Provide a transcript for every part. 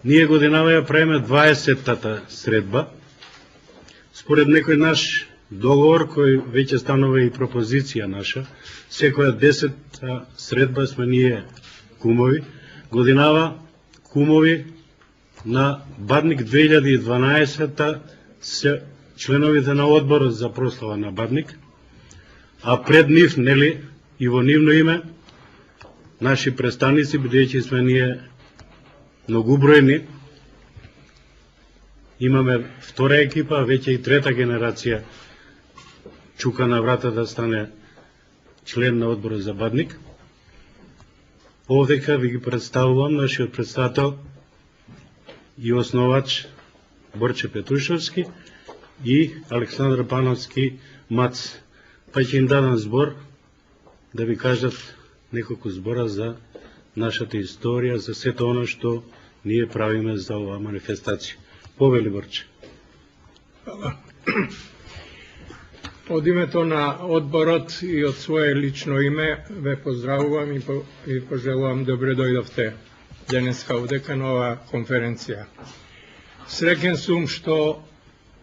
Ние годинава ја правиме 20-тата средба. Според некој наш договор, кој веќе станува и пропозиција наша, секоја 10-та средба сме ние кумови. Годинава кумови на Бадник 2012-та се членовите на одборот за прослава на Бадник, а пред нив, нели, и во нивно име, наши представници, бидејќи сме ние многобројни, имаме втора екипа, веќе и трета генерација чука на врата да стане член на одборот за Бадник. Овдека ви ги представувам нашиот председател и основач Борче Петрушевски и Александар Пановски Мац. Па ќе им дадам збор да ви кажат неколку збора за нашата историја, за сето оно што ние правиме за оваа манифестација. Повели, Борче. Од името на одборот и од свое лично име ве поздравувам и пожелувам добре дојдовте денеска овдека на оваа конференција. Среќен сум што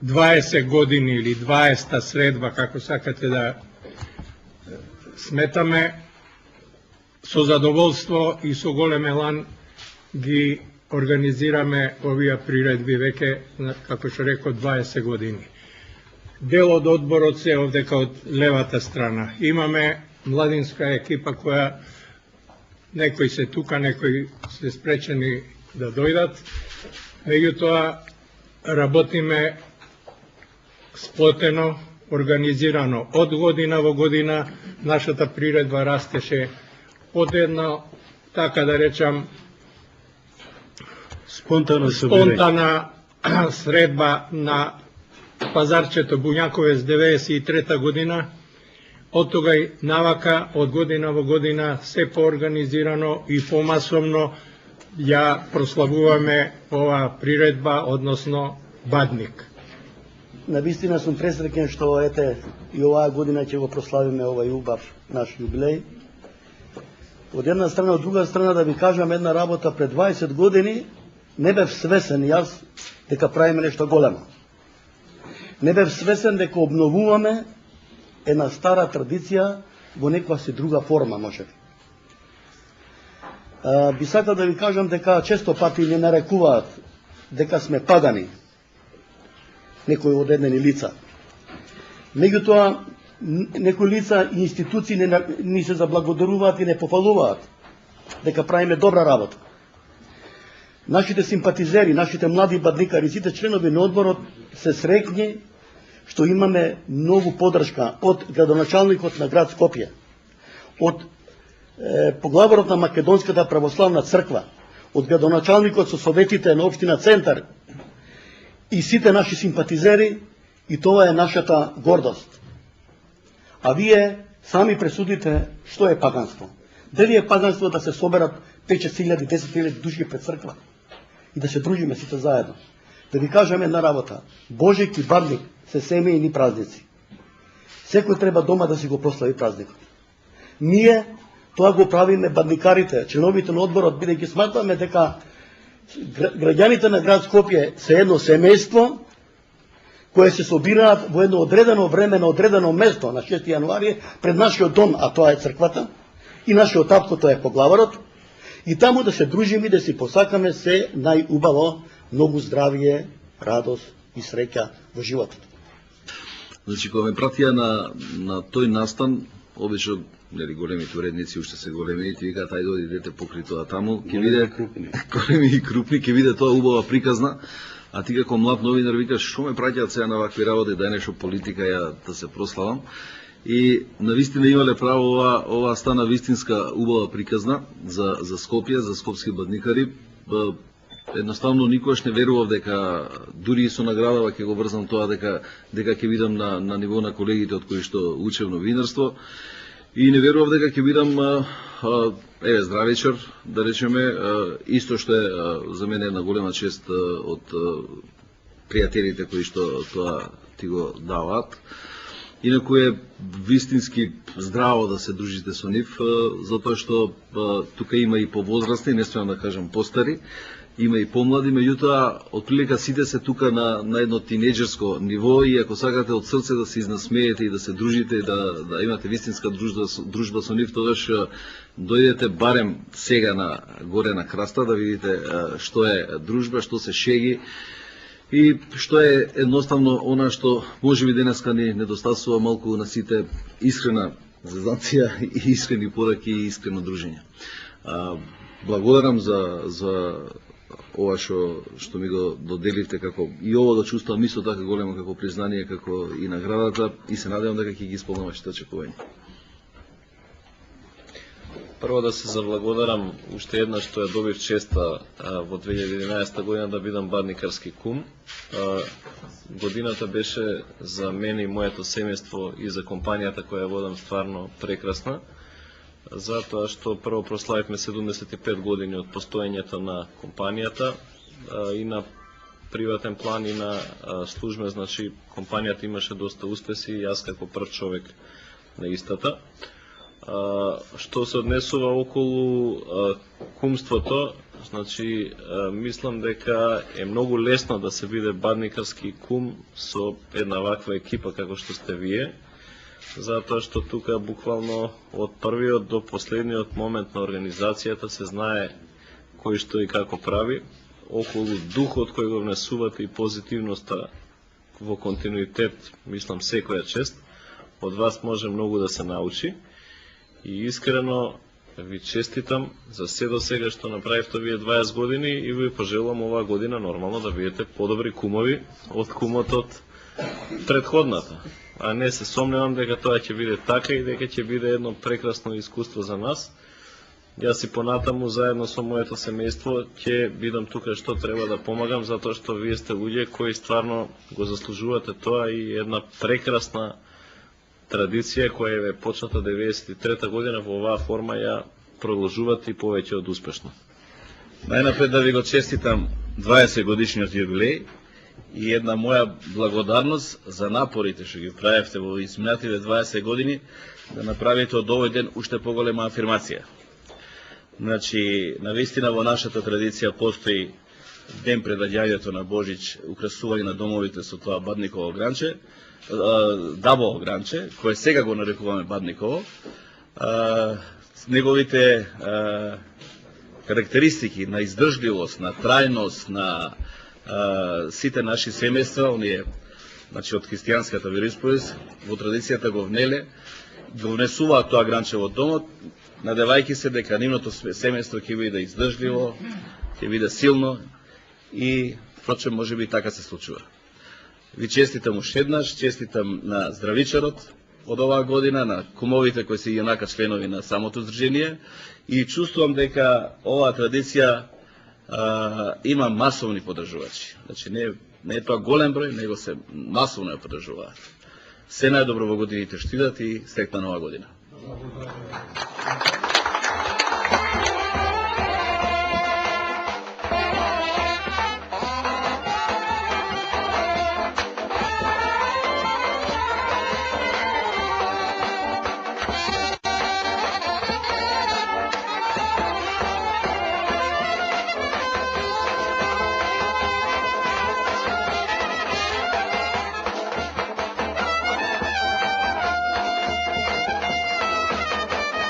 20 години или 20-та средба, како сакате да сметаме, со задоволство и со голем елан ги организираме овие приредби веќе, како што реков, 20 години. Дел од одборот се овдека од левата страна. Имаме младинска екипа која некои се тука, некои се спречени да дојдат. Меѓутоа работиме сплотено, организирано. Од година во година нашата приредба растеше од една, така да речам, спонтана средба на пазарчето Буњаковец 93 година. Од тогај навака, од година во година, се поорганизирано и помасовно ја прославуваме оваа приредба, односно Бадник. Навистина сум пресреќен што ете и оваа година ќе го прославиме овај убав наш јубилеј. Од една страна, од друга страна да ви кажам една работа, пред 20 години не бев свесен јас дека правиме нешто големо. Не бев свесен дека обновуваме една стара традиција во некоја си друга форма, можеби. Би сакал да ви кажам дека често пати не нарекуваат дека сме пагани, некои одредени лица. Меѓутоа, некои лица и институции ни се заблагодаруваат и не пофалуваат дека правиме добра работа. Нашите симпатизери, нашите млади бадникари, сите членови на одборот се среќни што имаме многу поддршка од градоначалникот на град Скопје, од поглаварот на Македонската православна црква, од градоначалникот со советите на општина Центар и сите наши симпатизери, и тоа е нашата гордост. А вие сами пресудите што е паганство. Дали е паганство да се соберат 5-6 10 000 души пред црква и да се дружиме сите заедно. Да ви кажем една работа. Божик и Бадник се семејни празници. Секој треба дома да си го прослави празникот. Ние тоа го правиме бадникарите, членовите на одборот, бидејќи сматаме дека граѓаните на град Скопје се едно семејство кои се собираат во едно одредено време на одредено место на 6 јануари пред нашиот дом, а тоа е црквата, и нашиот татко, тоа е поглаварот, и таму да се дружиме и да си посакаме се најубаво, многу здравие, радост и среќа во животот. Значи, кога ме пратија на тој настан, обично нели големите уредници уште се големи и ти викаат ајде одидете покри тоа таму, ќе биде големи и крупни, ќе биде тоа убава приказна, а ти како млад новинар викаш што ме праќаат сега на вакви работи, дај нешто политика ја да се прославам. И навистина имале право, ова стана вистинска убава приказна за Скопје, за скопски бадникари. Едноставно никогаш не верував дека дури и со наградава ќе го врзам тоа дека ќе бидам на ниво на колегите од кои што учев новинарство. И не верував дека ќе бидам здрав вечер, да речеме, исто што е за мене една голема чест од пријателите кои што тоа ти го даваат. Инаку е вистински здраво да се дружите со нив, затоа што тука има и повозрастни, не смеам да кажам постари, има и помлади, меѓутоа отприлика сите се тука на едно тинеџерско ниво и ако сакате од срце да се изнасмеете и да се дружите и да имате вистинска дружба со нив, тогаш дојдете барем сега горе на краста да видите што е дружба, што се шеги и што е едноставно она што можеби денеска ни недостасува малку на сите искрена зезанција и искрени пораки и искрено дружење. Благодарам за ова што ми го доделивте, како и ово да чувствувам исто така големо како признание, како и наградата, и се надевам дека ќе ги исполнам вашите очекувања. Прво да се заблагодарам уште еднаш што ја добив честа во 2011 година да бидам бадникарски кум. Годината беше за мене и моето семејство и за компанијата која ја водам стварно прекрасна, затоа што прво прославивме 75 години од постоењето на компанијата и на приватен план и на служба, значи компанијата имаше доста успеси и јас како прв човек на истата. Што се однесува околу кумството, значи мислам дека е многу лесно да се биде бадникарски кум со една ваква екипа како што сте вие, затоа што тука буквално од првиот до последниот момент на организацијата се знае кој што и како прави, околу духот кој го внесувате и позитивноста во континуитет, мислам секоја чест, од вас може многу да се научи. И искрено ви честитам за се до сега што направивте вие 20 години и ви пожелувам оваа година нормално да бидете подобри кумови од кумот од претходната. А не се сомневам дека тоа ќе биде така и дека ќе биде едно прекрасно искуство за нас. Јас и понатаму заедно со моето семејство ќе бидам тука што треба да помагам, затоа што вие сте луѓе кои стварно го заслужувате тоа и една прекрасна традиција која е почната 93 година во оваа форма ја продолжувате и повеќе од успешно. Најнапред да ви го честитам 20 годишниот јубилеј и една моја благодарност за напорите што ги правевте во изминативе 20 години да направите од овој ден уште поголема афирмација. Значи, навистина во нашата традиција постои ден пред доаѓањето на Божич, украсување на домовите со тоа бадниково гранче, дабово гранче, кое сега го нарекуваме бадниково. Неговите карактеристики на издржливост, на трајност, на сите наши семејства, оние, значи од христијанската вероисповест, во традицијата го внесуваат тоа гранче во домот, надевајќи се дека нивното семејство ќе биде издржливо, ќе биде силно и, впрочем, може би така се случува. Ви честитам уште еднаш, честитам на здравичарот од оваа година, на кумовите кои се еднака членови на самото здружение и чувствувам дека оваа традиција има масовни поддржувачи. Значи не е тоа голем број, него се масовно ја поддржуваат. Се најдобро во годините што идат и среќна нова година.